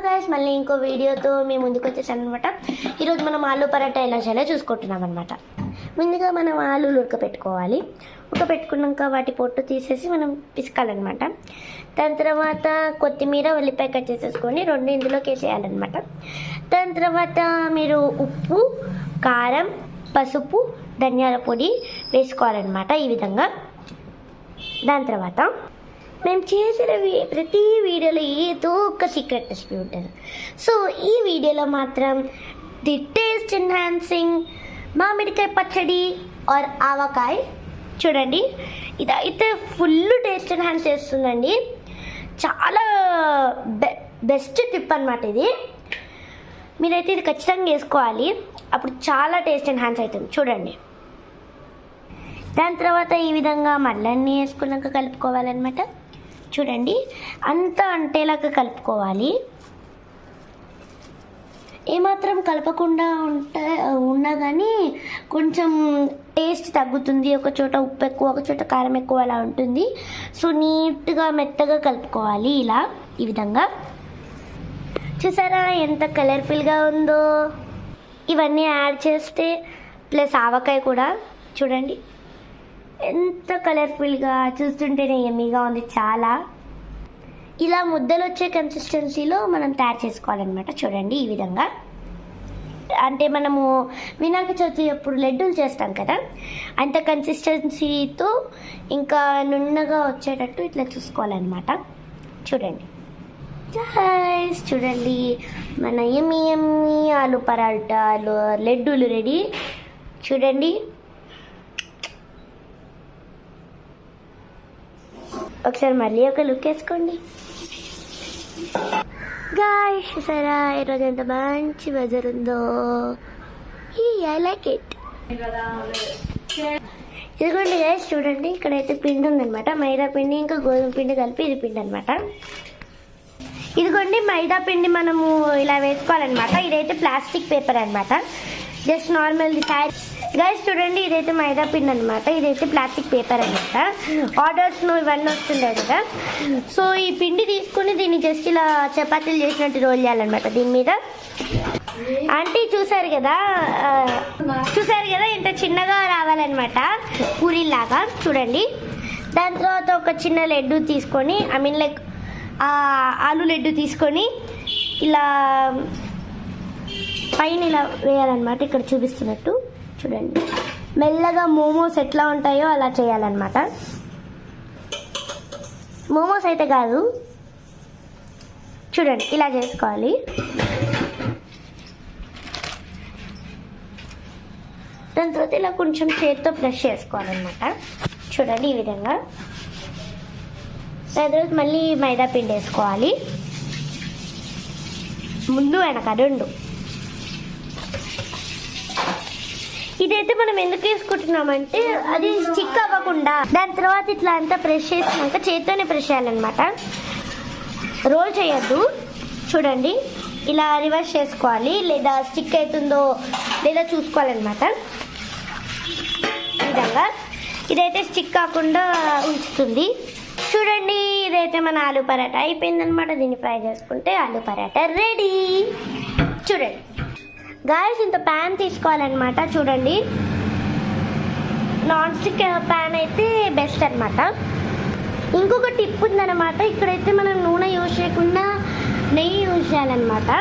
Guys, మళ్ళీ ఇంకో వీడియోతో మేము ముందుకు వచ్చేసాను అనమాట. ఈరోజు మనం ఆలు పరాటా ఎలా చేయాలో చూసుకుంటున్నాం అనమాట. ముందుగా మనం ఆలులు ఉడకపెట్టుకోవాలి. ఉడకపెట్టుకున్నాక వాటి పొట్టు తీసేసి మనం పిసకాలన్నమాట. దాని తర్వాత కొత్తిమీర ఉల్లిపాయ కట్ చేసేసుకొని రెండు ఇందులోకి వేసేయాలన్నమాట. దాని తర్వాత మీరు ఉప్పు, కారం, పసుపు, ధనియాల పొడి వేసుకోవాలన్నమాట ఈ విధంగా. దాని తర్వాత మేము చేసిన ప్రతి వీడియోలో ఏదో ఒక సీక్రెట్ రెసిపీ ఉంటుంది. సో ఈ వీడియోలో మాత్రం ది టేస్ట్ ఎన్హాన్సింగ్ మామిడికాయ పచ్చడి ఆర్ ఆవకాయ చూడండి. ఇదైతే ఫుల్ టేస్ట్ ఎన్హాన్స్ చేస్తుందండి. చాలా బెస్ట్ టిప్ అన్నమాట ఇది. మీరైతే ఇది ఖచ్చితంగా వేసుకోవాలి, అప్పుడు చాలా టేస్ట్ ఎన్హాన్స్ అవుతుంది చూడండి. దాని తర్వాత ఈ విధంగా మళ్ళీ వేసుకున్నాక కలుపుకోవాలన్నమాట. చూడండి, అంతా అంటేలాగా కలుపుకోవాలి. ఏమాత్రం కలపకుండా ఉన్నా కానీ కొంచెం టేస్ట్ తగ్గుతుంది. ఒక చోట ఉప్పు ఎక్కువ, ఒక చోట కారం ఎక్కువ అలా ఉంటుంది. సో నీట్గా మెత్తగా కలుపుకోవాలి ఇలా ఈ విధంగా. చూసారా ఎంత కలర్ఫుల్గా ఉందో. ఇవన్నీ యాడ్ చేస్తే ప్లస్ ఆవకాయ కూడా చూడండి ఎంత కలర్ఫుల్గా, చూస్తుంటేనే యమ్మీగా ఉంది చాలా. ఇలా ముద్దలు వచ్చే కన్సిస్టెన్సీలో మనం తయారు చేసుకోవాలన్నమాట. చూడండి ఈ విధంగా. అంటే మనము వినాయక చవితి అప్పుడు లడ్డూలు చేస్తాం కదా, అంత కన్సిస్టెన్సీతో ఇంకా నున్నగా వచ్చేటట్టు ఇట్లా చూసుకోవాలన్నమాట. చూడండి గైస్, చూడండి మన యమ్మీ ఆలు పరాటాలు లడ్డూలు రెడీ. చూడండి ఒకసారి మళ్ళీ ఒక లుక్ వేసుకోండి గాయ్స్. చూసారా ఈరోజు ఎంత మంచి వెదర్ ఉందో. I like it. ఇదిగోండి గైస్, చూడండి ఇక్కడైతే పిండి ఉందన్నమాట. మైదా పిండి ఇంకా గోధుమ పిండి కలిపి ఇది పిండి అనమాట. ఇదిగోండి మైదా పిండి మనము ఇలా వేసుకోవాలన్నమాట. ఇదైతే ప్లాస్టిక్ పేపర్ అనమాట, జస్ట్ నార్మల్ తయారు. గైస్ చూడండి, ఇదైతే మైదా పిండి అనమాట, ఇదైతే ప్లాస్టిక్ పేపర్ అనమాట. ఆర్డర్స్ ఇవన్నీ వస్తుంటాయి కదా. సో ఈ పిండి తీసుకుని దీన్ని జస్ట్ ఇలా చపాతీలు చేసినట్టు రోల్ చేయాలన్నమాట దీని మీద. అంటే చూసారు కదా ఇంత చిన్నగా రావాలన్నమాట, పూరీలాగా. చూడండి, దాని తర్వాత ఒక చిన్న లడ్డు తీసుకొని, లైక్ ఆలు లడ్డు తీసుకొని ఇలా పైన ఇలా వేయాలన్నమాట. ఇక్కడ చూపిస్తున్నట్టు చూడండి. మెల్లగా మోమోస్ ఎట్లా ఉంటాయో అలా చేయాలన్నమాట. మోమోస్ అయితే కాదు, చూడండి ఇలా చేసుకోవాలి. దాని తర్వాత ఇలా కొంచెం చేతితో ప్రెస్ చేసుకోవాలన్నమాట. చూడండి ఈ విధంగా. దాని తర్వాత మళ్ళీ మైదా పిండి వేసుకోవాలి, ముందు వెనక రెండు. ఇదైతే మనం ఎందుకు వేసుకుంటున్నామంటే అది స్టిక్ అవ్వకుండా. దాని తర్వాత ఇట్లా అంతా ప్రెస్ చేసినాక చేతితోనే ప్రెస్ చేయాలన్నమాట, రోల్ చేయొద్దు. చూడండి ఇలా రివర్స్ చేసుకోవాలి, లేదా స్టిక్ అవుతుందో లేదా చూసుకోవాలన్నమాట ఈ విధంగా. ఇదైతే స్టిక్ కాకుండా ఉంచుతుంది. చూడండి, ఇదైతే మన ఆలు పరాటా అయిపోయిందనమాట. దీన్ని ఫ్రై చేసుకుంటే ఆలు పరాటా రెడీ. చూడండి గాయస్, ఇంత ప్యాన్ తీసుకోవాలన్నమాట. చూడండి, నాన్ స్టిక్ ప్యాన్ అయితే బెస్ట్ అనమాట. ఇంకొక టిప్ ఉందన్నమాట. ఇక్కడైతే మనం నూనె యూజ్ చేయకుండా నెయ్యి యూజ్ చేయాలన్నమాట.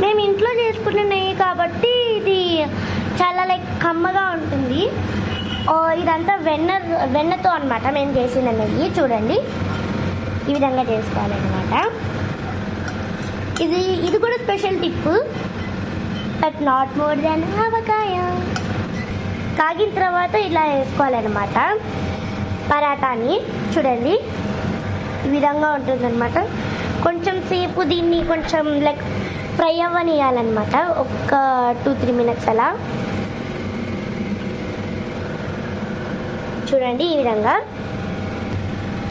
మేము ఇంట్లో చేసుకున్న నెయ్యి కాబట్టి ఇది చాలా లైక్ కమ్మగా ఉంటుంది. ఇదంతా వెన్నతో అనమాట మేము చేసిన నెయ్యి. చూడండి ఈ విధంగా చేసుకోవాలన్నమాట. ఇది కూడా special tip, but not more than avakaya. కాగిన తర్వాత ఇలా వేసుకోవాలన్నమాట పరాటాని. చూడండి ఈ విధంగా ఉంటుందన్నమాట. కొంచెం సేపు దీన్ని కొంచెం లైక్ ఫ్రై అవ్వనియాలన్నమాట, ఒక 2-3 మినిట్స్ అలా. చూడండి ఈ విధంగా.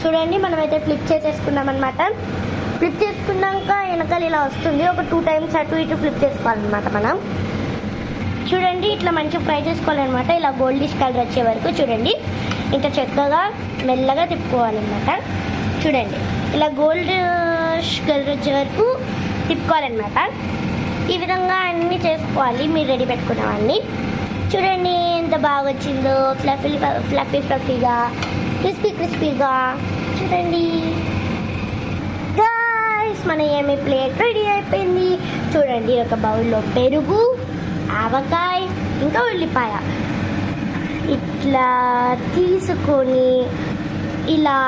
చూడండి మనమైతే ఫ్లిప్ చేసేసుకున్నాం అనమాట. ఫ్లిప్ చేసుకున్నాక వెనకాల ఇలా వస్తుంది, ఒక 2 టైమ్స్ అటు ఇటు ఫ్లిప్ చేసుకోవాలన్నమాట మనం. చూడండి ఇట్లా మంచిగా ఫ్రై చేసుకోవాలన్నమాట, ఇలా గోల్డిష్ కలర్ వచ్చే వరకు. చూడండి ఇంకా చక్కగా మెల్లగా తిప్పుకోవాలన్నమాట. చూడండి ఇలా గోల్డిష్ కలర్ వచ్చే వరకు తిప్పుకోవాలన్నమాట. ఈ విధంగా అన్నీ చేసుకోవాలి మీరు రెడీ పెట్టుకున్నవన్నీ. చూడండి ఎంత బాగా వచ్చిందో, ఫ్లఫీగా క్రిస్పీగా. చూడండి గాయ్స్, మన ఏమి ప్లేట్ రెడీ అయిపోయింది. చూడండి ఒక బౌల్లో పెరుగు, ఆవకాయ ఇంకా ఉల్లిపాయ ఇట్లా తీసుకొని ఇలా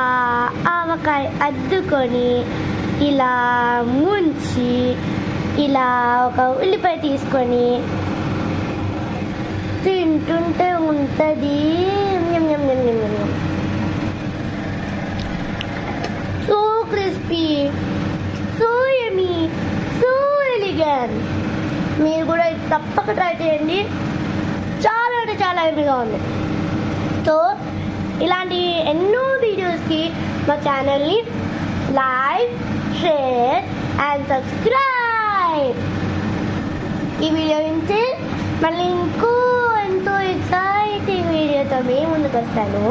ఆవకాయ అద్దుకొని ఇలా ముంచి ఇలా ఒక ఉల్లిపాయ తీసుకొని తింటుంటే ఉంటుంది so crispy, so yummy, so elegant. మీరు కూడా తప్పక ట్రై చేయండి, చాలా అంటే చాలా యమ్మీగా ఉంది. సో ఇలాంటి ఎన్నో వీడియోస్కి మా ఛానల్ని లైక్, షేర్ అండ్ సబ్స్క్రైబ్. ఈ వీడియో నుంచి మళ్ళీ ఇంకో ఎంతో ఎక్సైటింగ్ వీడియోతో మీ ముందుకు వస్తాను.